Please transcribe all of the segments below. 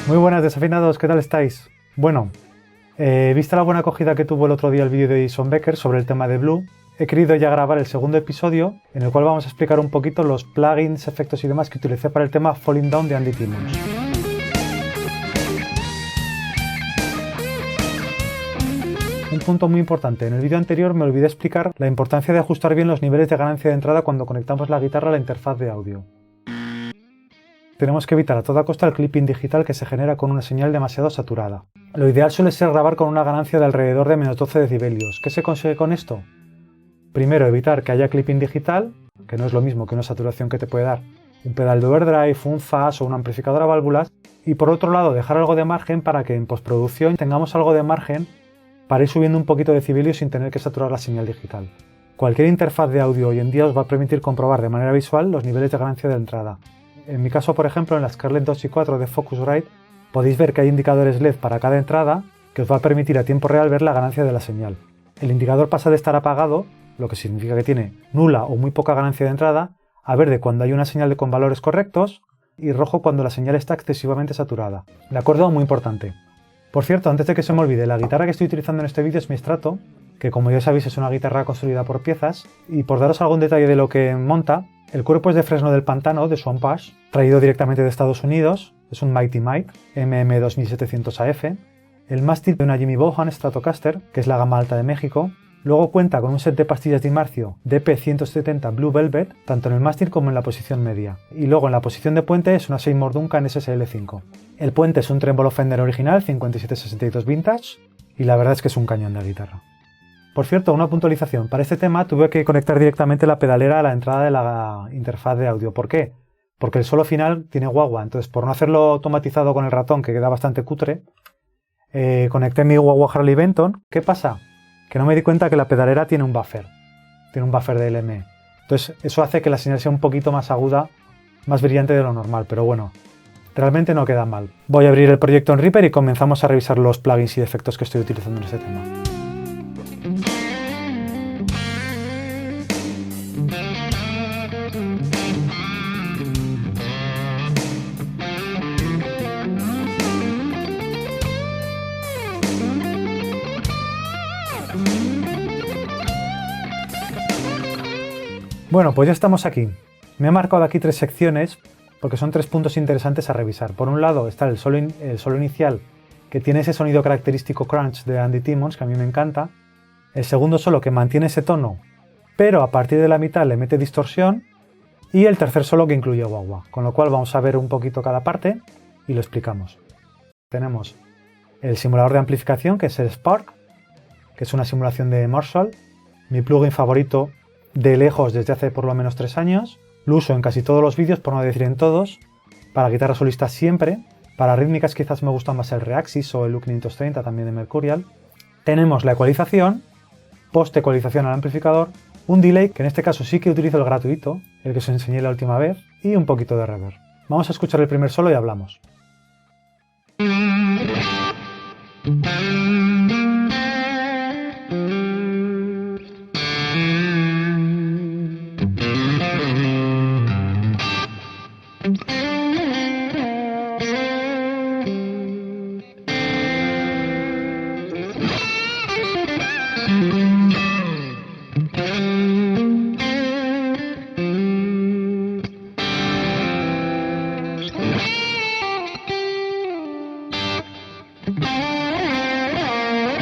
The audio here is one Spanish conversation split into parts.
Muy buenas desafinados, ¿qué tal estáis? Bueno, vista la buena acogida que tuvo el otro día el vídeo de Jason Becker sobre el tema de Blue, he querido ya grabar el segundo episodio en el cual vamos a explicar un poquito los plugins, efectos y demás que utilicé para el tema Falling Down de Andy Timmons. Un punto muy importante, en el vídeo anterior me olvidé explicar la importancia de ajustar bien los niveles de ganancia de entrada cuando conectamos la guitarra a la interfaz de audio. Tenemos que evitar a toda costa el clipping digital que se genera con una señal demasiado saturada. Lo ideal suele ser grabar con una ganancia de alrededor de menos 12 decibelios. ¿Qué se consigue con esto? Primero, evitar que haya clipping digital, que no es lo mismo que una saturación que te puede dar un pedal de overdrive, un fuzz o un amplificador a válvulas. Y por otro lado, dejar algo de margen para que en postproducción tengamos algo de margen para ir subiendo un poquito de decibelios sin tener que saturar la señal digital. Cualquier interfaz de audio hoy en día os va a permitir comprobar de manera visual los niveles de ganancia de entrada. En mi caso, por ejemplo, en la Scarlett 2 y 4 de Focusrite podéis ver que hay indicadores LED para cada entrada que os va a permitir a tiempo real ver la ganancia de la señal. El indicador pasa de estar apagado, lo que significa que tiene nula o muy poca ganancia de entrada, a verde cuando hay una señal con valores correctos y rojo cuando la señal está excesivamente saturada. ¿De acuerdo? Muy importante. Por cierto, antes de que se me olvide, la guitarra que estoy utilizando en este vídeo es mi Strato, que como ya sabéis es una guitarra construida por piezas, y por daros algún detalle de lo que monta, el cuerpo es de fresno del pantano, de Swamp Ash, traído directamente de Estados Unidos, es un Mighty Mite MM2700AF, el mástil de una Jimmy Vaughan Stratocaster, que es la gama alta de México, luego cuenta con un set de pastillas de Marcio DP170 Blue Velvet, tanto en el mástil como en la posición media, y luego en la posición de puente es una Seymour Duncan SSL5. El puente es un Tremolo Fender original 5762 Vintage, y la verdad es que es un cañón de guitarra. Por cierto, una puntualización. Para este tema tuve que conectar directamente la pedalera a la entrada de la interfaz de audio. ¿Por qué? Porque el solo final tiene guagua. Entonces, por no hacerlo automatizado con el ratón, que queda bastante cutre, conecté mi guagua Harley Benton. ¿Qué pasa? Que no me di cuenta que la pedalera tiene un buffer. Tiene un buffer de LME. Entonces, eso hace que la señal sea un poquito más aguda, más brillante de lo normal. Pero bueno, realmente no queda mal. Voy a abrir el proyecto en Reaper y comenzamos a revisar los plugins y efectos que estoy utilizando en este tema. Bueno, pues ya estamos aquí. Me he marcado aquí tres secciones porque son tres puntos interesantes a revisar. Por un lado está el solo inicial, que tiene ese sonido característico crunch de Andy Timmons, que a mí me encanta. El segundo solo, que mantiene ese tono, pero a partir de la mitad le mete distorsión. Y el tercer solo, que incluye guagua. Con lo cual vamos a ver un poquito cada parte y lo explicamos. Tenemos el simulador de amplificación, que es el Spark, que es una simulación de Marshall. Mi plugin favorito de lejos desde hace por lo menos 3 años. Lo uso en casi todos los vídeos, por no decir en todos. Para guitarra solista siempre. Para rítmicas quizás me gusta más el Reaxis o el U530 también de Mercurial. Tenemos la ecualización, post-ecualización al amplificador, un delay, que en este caso sí que utilizo el gratuito, el que os enseñé la última vez, y un poquito de reverb. Vamos a escuchar el primer solo y hablamos.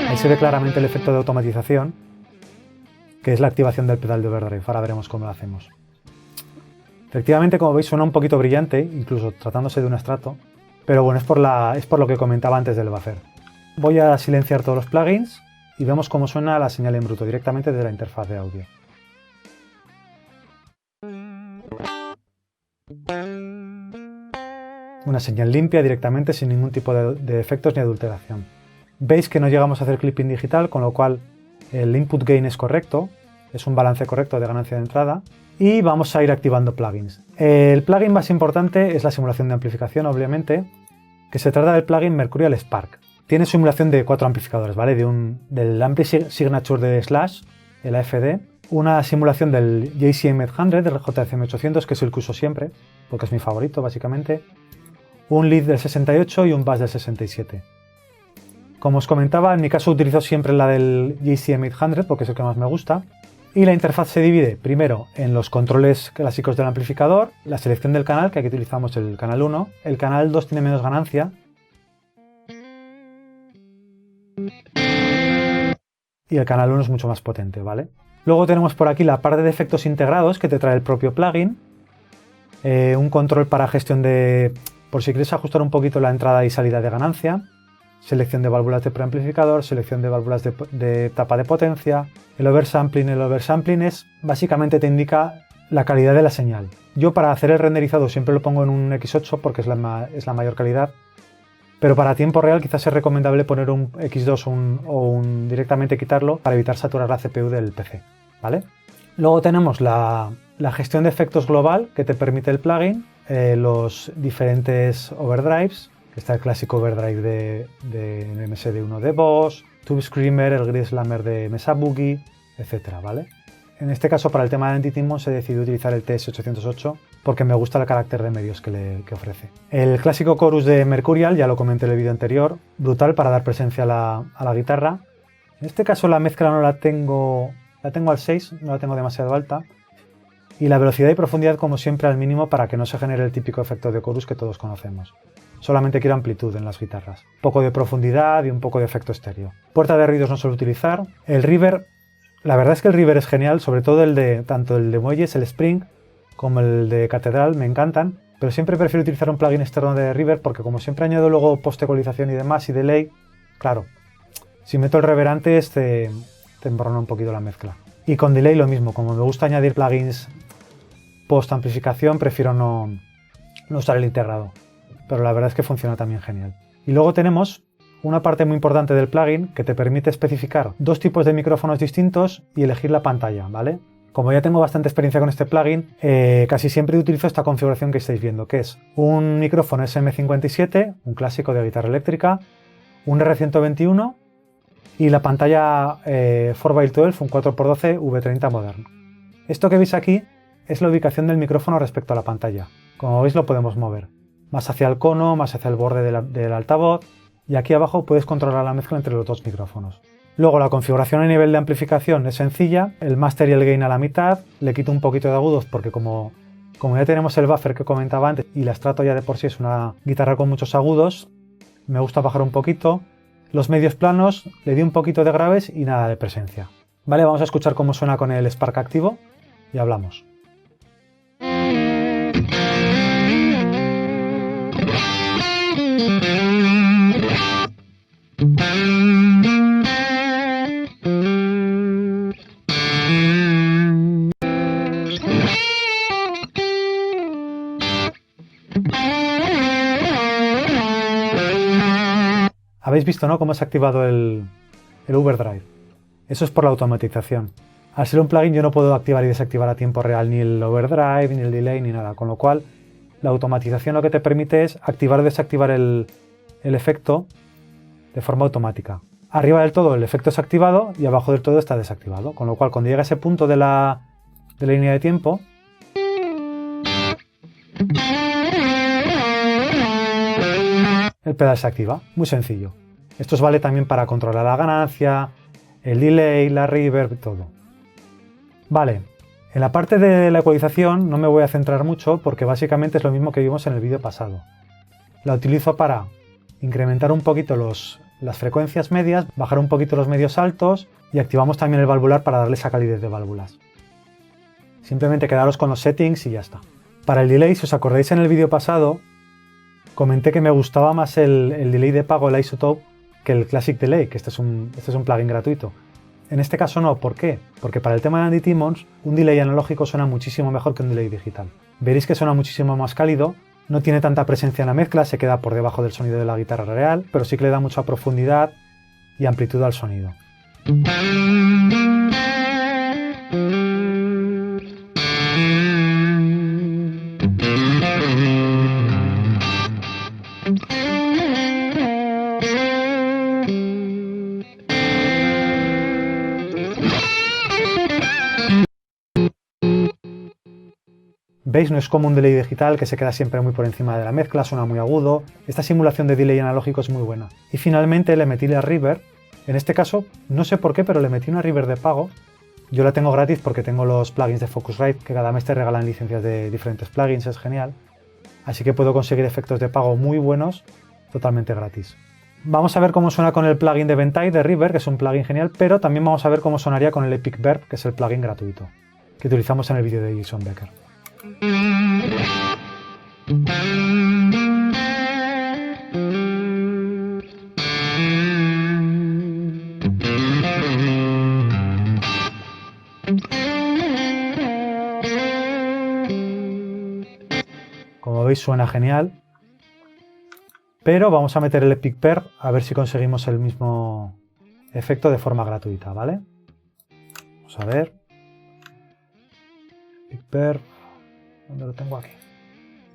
Ahí se ve claramente el efecto de automatización, que es la activación del pedal de overdrive. Ahora veremos cómo lo hacemos. Efectivamente, como veis, suena un poquito brillante, incluso tratándose de un Strato, pero bueno, es por lo que comentaba antes del buffer. Voy a silenciar todos los plugins y vemos cómo suena la señal en bruto directamente desde la interfaz de audio. Una señal limpia directamente sin ningún tipo de efectos ni adulteración. Veis que no llegamos a hacer clipping digital, con lo cual el input gain es correcto, es un balance correcto de ganancia de entrada, y vamos a ir activando plugins. El plugin más importante es la simulación de amplificación, obviamente, que se trata del plugin Mercurial Spark. Tiene simulación de 4 amplificadores, ¿vale? Del Ampli Signature de Slash, el AFD, una simulación del JCM 800, del JCM 800, que es el que uso siempre, porque es mi favorito, básicamente, un lead del 68 y un bus del 67. Como os comentaba, en mi caso utilizo siempre la del JCM 800 porque es el que más me gusta. Y la interfaz se divide primero en los controles clásicos del amplificador, la selección del canal, que aquí utilizamos el canal 1, el canal 2 tiene menos ganancia, y el canal 1 es mucho más potente, ¿vale? Luego tenemos por aquí la parte de efectos integrados que te trae el propio plugin, un control para gestión de, por si quieres ajustar un poquito la entrada y salida de ganancia, selección de válvulas de preamplificador, selección de válvulas de tapa de potencia. El oversampling es, básicamente te indica la calidad de la señal. Yo para hacer el renderizado siempre lo pongo en un X8 porque es la mayor calidad, pero para tiempo real quizás es recomendable poner un X2 o directamente quitarlo para evitar saturar la CPU del PC, ¿vale? Luego tenemos la gestión de efectos global que te permite el plugin, los diferentes overdrives, que está el clásico overdrive de MSD1 de Boss, Tube Screamer, el Grid Slammer de Mesa Boogie, etc. ¿vale? En este caso, para el tema de Entity Mons he decidido utilizar el TS808 porque me gusta el carácter de medios que ofrece. El clásico chorus de Mercurial, ya lo comenté en el vídeo anterior, brutal para dar presencia a la guitarra. En este caso la mezcla no la tengo al 6, no la tengo demasiado alta. Y la velocidad y profundidad como siempre al mínimo para que no se genere el típico efecto de chorus que todos conocemos. Solamente quiero amplitud en las guitarras, un poco de profundidad y un poco de efecto estéreo. Puerta de ruidos no suelo utilizar. El reverb, la verdad es que el reverb es genial, sobre todo tanto el de muelles, el Spring, como el de Catedral, me encantan, pero siempre prefiero utilizar un plugin externo de reverb porque como siempre añado luego post-ecualización y demás y delay, claro, si meto el reverb antes te emborrona un poquito la mezcla. Y con delay lo mismo, como me gusta añadir plugins post-amplificación, prefiero no usar el integrado. Pero la verdad es que funciona también genial. Y luego tenemos una parte muy importante del plugin que te permite especificar dos tipos de micrófonos distintos y elegir la pantalla, ¿vale? Como ya tengo bastante experiencia con este plugin, casi siempre utilizo esta configuración que estáis viendo, que es un micrófono SM57, un clásico de guitarra eléctrica, un R121 y la pantalla 4x12, un 4x12 V30 moderno. Esto que veis aquí es la ubicación del micrófono respecto a la pantalla. Como veis lo podemos mover. Más hacia el cono, más hacia el borde del altavoz, y aquí abajo puedes controlar la mezcla entre los dos micrófonos. Luego la configuración a nivel de amplificación es sencilla, el master y el gain a la mitad, le quito un poquito de agudos porque como ya tenemos el buffer que comentaba antes y la Strato ya de por sí es una guitarra con muchos agudos, me gusta bajar un poquito. Los medios planos, le di un poquito de graves y nada de presencia. Vale, vamos a escuchar cómo suena con el Spark activo y hablamos. Habéis visto, ¿no?, cómo se ha activado el overdrive. Eso es por la automatización. Al ser un plugin yo no puedo activar y desactivar a tiempo real ni el overdrive, ni el delay, ni nada. Con lo cual, la automatización lo que te permite es activar o desactivar el efecto de forma automática. Arriba del todo el efecto es activado y abajo del todo está desactivado. Con lo cual, cuando llega a ese punto de la línea de tiempo, el pedal se activa. Muy sencillo. Esto os vale también para controlar la ganancia, el delay, la reverb, todo. Vale, en la parte de la ecualización no me voy a centrar mucho porque básicamente es lo mismo que vimos en el vídeo pasado. La utilizo para incrementar un poquito las frecuencias medias, bajar un poquito los medios altos y activamos también el valvular para darle esa calidez de válvulas. Simplemente quedaros con los settings y ya está. Para el delay, si os acordáis en el vídeo pasado, comenté que me gustaba más el delay de pago, el Isotope, que el Classic Delay, que este es un plugin gratuito. En este caso no, ¿por qué? Porque para el tema de Entity Mons, un delay analógico suena muchísimo mejor que un delay digital. Veréis que suena muchísimo más cálido, no tiene tanta presencia en la mezcla, se queda por debajo del sonido de la guitarra real, pero sí que le da mucha profundidad y amplitud al sonido. ¿Veis? No es como un delay digital que se queda siempre muy por encima de la mezcla, suena muy agudo. Esta simulación de delay analógico es muy buena. Y finalmente le metí la reverb. En este caso, no sé por qué, pero le metí una reverb de pago. Yo la tengo gratis porque tengo los plugins de Focusrite, que cada mes te regalan licencias de diferentes plugins, es genial. Así que puedo conseguir efectos de pago muy buenos, totalmente gratis. Vamos a ver cómo suena con el plugin de Ventai de Reverb, que es un plugin genial, pero también vamos a ver cómo sonaría con el Epic Verb, que es el plugin gratuito, que utilizamos en el vídeo de Jason Becker. Como veis suena genial, pero vamos a meter el Epic Verb a ver si conseguimos el mismo efecto de forma gratuita, ¿vale? Vamos a ver. Epic Verb, ¿dónde lo tengo aquí?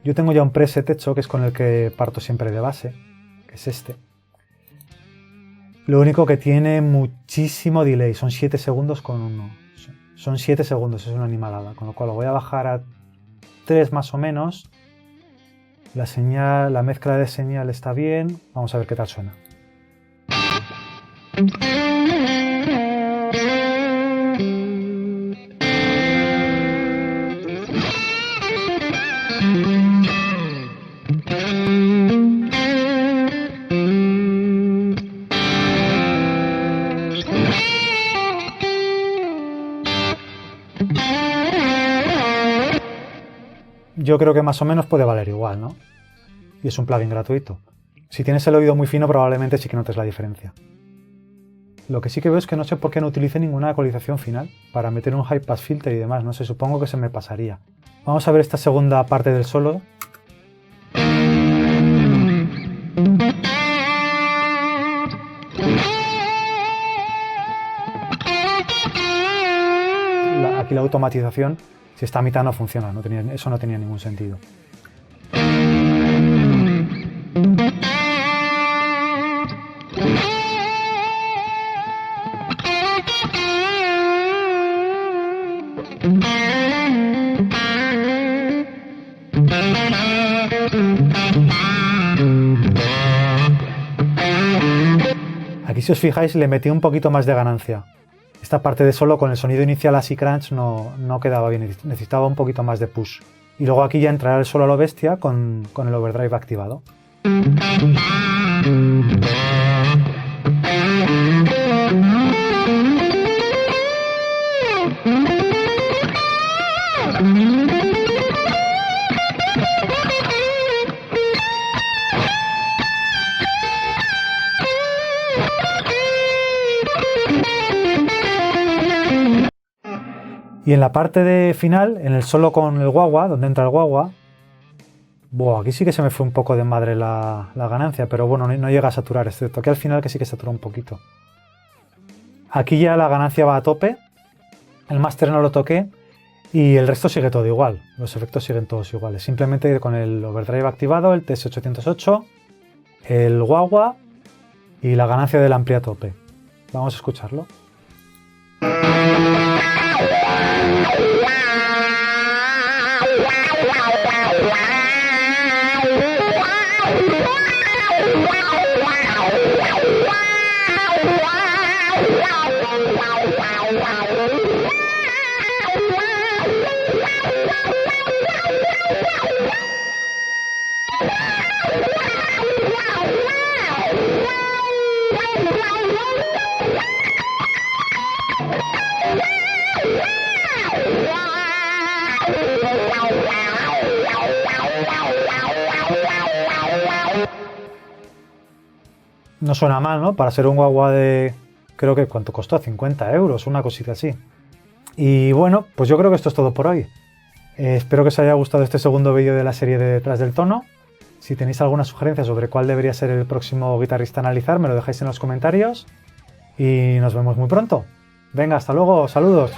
Yo tengo ya un preset hecho, que es con el que parto siempre de base, que es este. Lo único que tiene muchísimo delay, son 7 segundos con 1. Son 7 segundos, es una animalada, con lo cual lo voy a bajar a 3 más o menos. La señal, la mezcla de señal está bien. Vamos a ver qué tal suena. Yo creo que más o menos puede valer igual, ¿no? Y es un plugin gratuito. Si tienes el oído muy fino, probablemente sí que notes la diferencia. Lo que sí que veo es que no sé por qué no utilice ninguna ecualización final para meter un high pass filter y demás. No sé, supongo que se me pasaría. Vamos a ver esta segunda parte del solo. Aquí la automatización, si está a mitad, no funciona. Eso no tenía ningún sentido. Aquí, si os fijáis, le metí un poquito más de ganancia. Esta parte de solo con el sonido inicial así crunch no quedaba bien, necesitaba un poquito más de push. Y luego aquí ya entrará el solo a lo bestia con el overdrive activado. Y en la parte de final, en el solo con el guagua, donde entra el guagua, aquí sí que se me fue un poco de madre la ganancia, pero bueno, no llega a saturar, excepto que al final que sí que satura un poquito. Aquí ya la ganancia va a tope, el máster no lo toqué y el resto sigue todo igual, los efectos siguen todos iguales, simplemente con el overdrive activado, el TS808, el guagua y la ganancia del ampli a tope. Vamos a escucharlo. No suena mal, ¿no? Para ser un guagua de... creo que ¿cuánto costó? 50 euros, una cosita así. Y bueno, pues yo creo que esto es todo por hoy. Espero que os haya gustado este segundo vídeo de la serie de Detrás del Tono. Si tenéis alguna sugerencia sobre cuál debería ser el próximo guitarrista a analizar, me lo dejáis en los comentarios. Y nos vemos muy pronto. Venga, hasta luego, saludos.